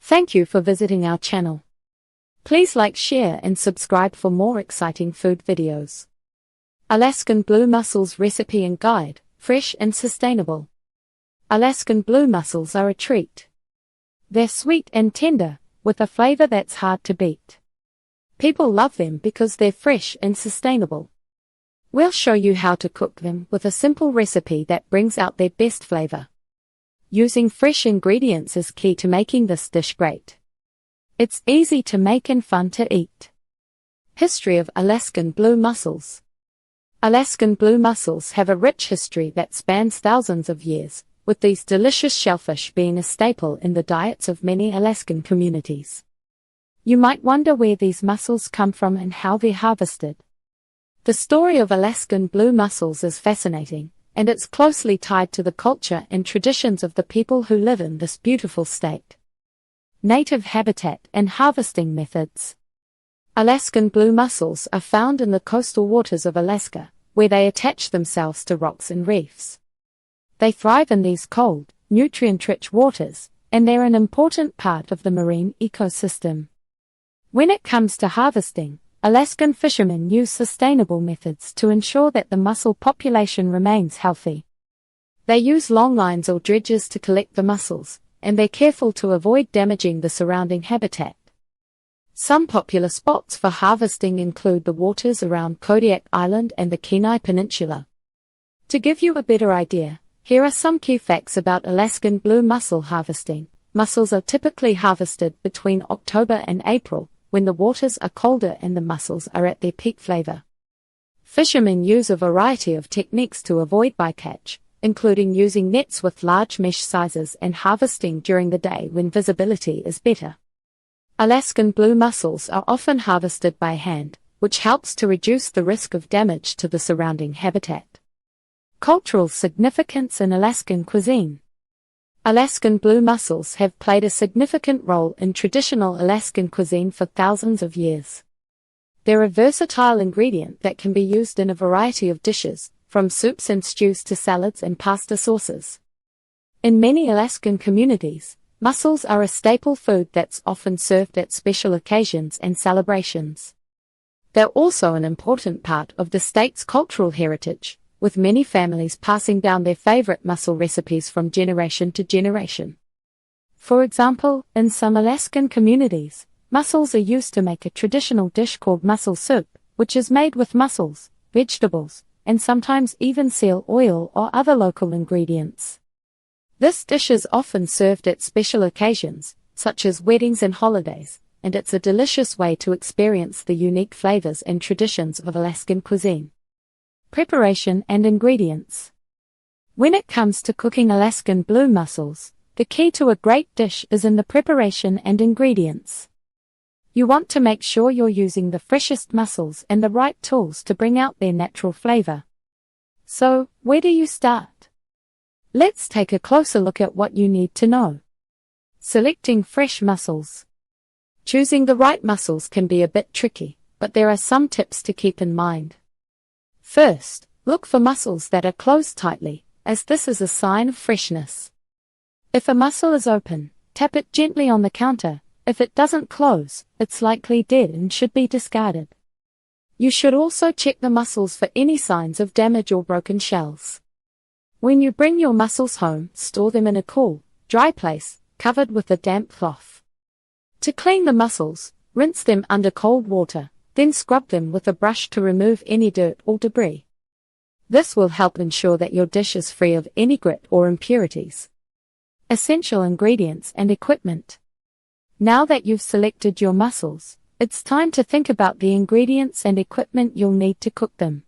Thank you for visiting our channel. Please like, share and subscribe for more exciting food videos. Alaskan blue mussels recipe and guide, fresh and sustainable. Alaskan blue mussels are a treat. They're sweet and tender, with a flavor that's hard to beat. People love them because they're fresh and sustainable. We'll show you how to cook them with a simple recipe that brings out their best flavor. Using fresh ingredients is key to making this dish great. It's easy to make and fun to eat. History of Alaskan blue mussels. Alaskan blue mussels have a rich history that spans thousands of years, with these delicious shellfish being a staple in the diets of many Alaskan communities. You might wonder where these mussels come from and how they're harvested. The story of Alaskan blue mussels is fascinating, and it's closely tied to the culture and traditions of the people who live in this beautiful state. Native habitat and harvesting methods. Alaskan blue mussels are found in the coastal waters of Alaska, where they attach themselves to rocks and reefs. They thrive in these cold, nutrient-rich waters, and they're an important part of the marine ecosystem. When it comes to harvesting, Alaskan fishermen use sustainable methods to ensure that the mussel population remains healthy. They use long lines or dredges to collect the mussels, and they're careful to avoid damaging the surrounding habitat. Some popular spots for harvesting include the waters around Kodiak Island and the Kenai Peninsula. To give you a better idea, here are some key facts about Alaskan blue mussel harvesting. Mussels are typically harvested between October and April, when the waters are colder and the mussels are at their peak flavor. Fishermen use a variety of techniques to avoid bycatch, including using nets with large mesh sizes and harvesting during the day when visibility is better. Alaskan blue mussels are often harvested by hand, which helps to reduce the risk of damage to the surrounding habitat. Cultural significance in Alaskan cuisine. Alaskan blue mussels have played a significant role in traditional Alaskan cuisine for thousands of years. They're a versatile ingredient that can be used in a variety of dishes, from soups and stews to salads and pasta sauces. In many Alaskan communities, mussels are a staple food that's often served at special occasions and celebrations. They're also an important part of the state's cultural heritage, with many families passing down their favorite mussel recipes from generation to generation. For example, in some Alaskan communities, mussels are used to make a traditional dish called mussel soup, which is made with mussels, vegetables, and sometimes even seal oil or other local ingredients. This dish is often served at special occasions, such as weddings and holidays, and it's a delicious way to experience the unique flavors and traditions of Alaskan cuisine. Preparation and ingredients. When it comes to cooking Alaskan blue mussels, the key to a great dish is in the preparation and ingredients. You want to make sure you're using the freshest mussels and the right tools to bring out their natural flavor. So, where do you start? Let's take a closer look at what you need to know. Selecting fresh mussels. Choosing the right mussels can be a bit tricky, but there are some tips to keep in mind. First, look for mussels that are closed tightly, as this is a sign of freshness. If a mussel is open, tap it gently on the counter. If it doesn't close, it's likely dead and should be discarded. You should also check the mussels for any signs of damage or broken shells. When you bring your mussels home, store them in a cool, dry place, covered with a damp cloth. To clean the mussels, rinse them under cold water, then scrub them with a brush to remove any dirt or debris. This will help ensure that your dish is free of any grit or impurities. Essential ingredients and equipment. Now that you've selected your mussels, it's time to think about the ingredients and equipment you'll need to cook them.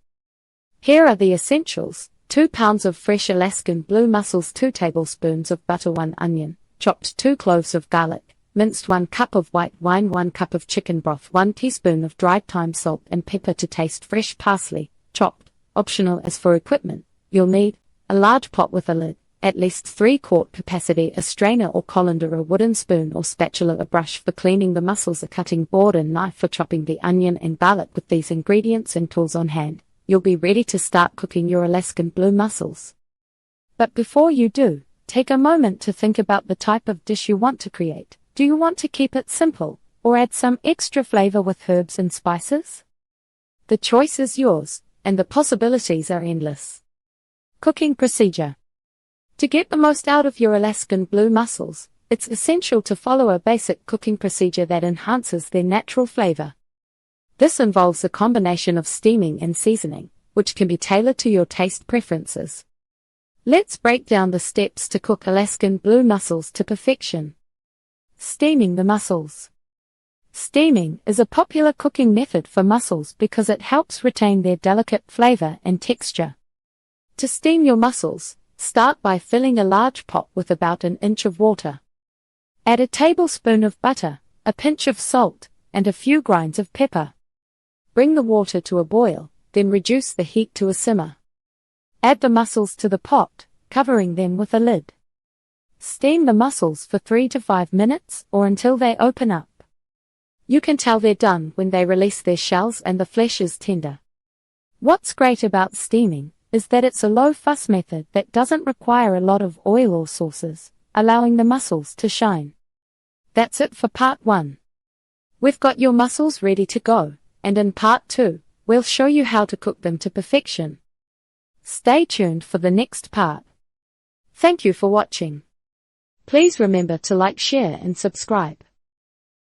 Here are the essentials: 2 pounds of fresh Alaskan blue mussels, 2 tablespoons of butter, 1 onion, chopped 2 cloves of garlic, minced 1 cup of white wine, 1 cup of chicken broth, 1 teaspoon of dried thyme, salt and pepper to taste, fresh parsley, chopped. Optional. As for equipment, you'll need a large pot with a lid, at least 3-quart capacity, a strainer or colander, a wooden spoon or spatula, a brush for cleaning the mussels, a cutting board and knife for chopping the onion and garlic. With these ingredients and tools on hand, you'll be ready to start cooking your Alaskan blue mussels. But before you do, take a moment to think about the type of dish you want to create. Do you want to keep it simple, or add some extra flavor with herbs and spices? The choice is yours, and the possibilities are endless. Cooking procedure. To get the most out of your Alaskan blue mussels, it's essential to follow a basic cooking procedure that enhances their natural flavor. This involves a combination of steaming and seasoning, which can be tailored to your taste preferences. Let's break down the steps to cook Alaskan blue mussels to perfection. Steaming the mussels. Steaming is a popular cooking method for mussels because it helps retain their delicate flavor and texture. To steam your mussels, start by filling a large pot with about an inch of water. Add a tablespoon of butter, a pinch of salt, and a few grinds of pepper. Bring the water to a boil, then reduce the heat to a simmer. Add the mussels to the pot, covering them with a lid. Steam the mussels for 3 to 5 minutes or until they open up. You can tell they're done when they release their shells and the flesh is tender. What's great about steaming is that it's a low-fuss method that doesn't require a lot of oil or sauces, allowing the mussels to shine. That's it for part 1. We've got your mussels ready to go, and in part 2, we'll show you how to cook them to perfection. Stay tuned for the next part. Thank you for watching. Please remember to like, share, and subscribe.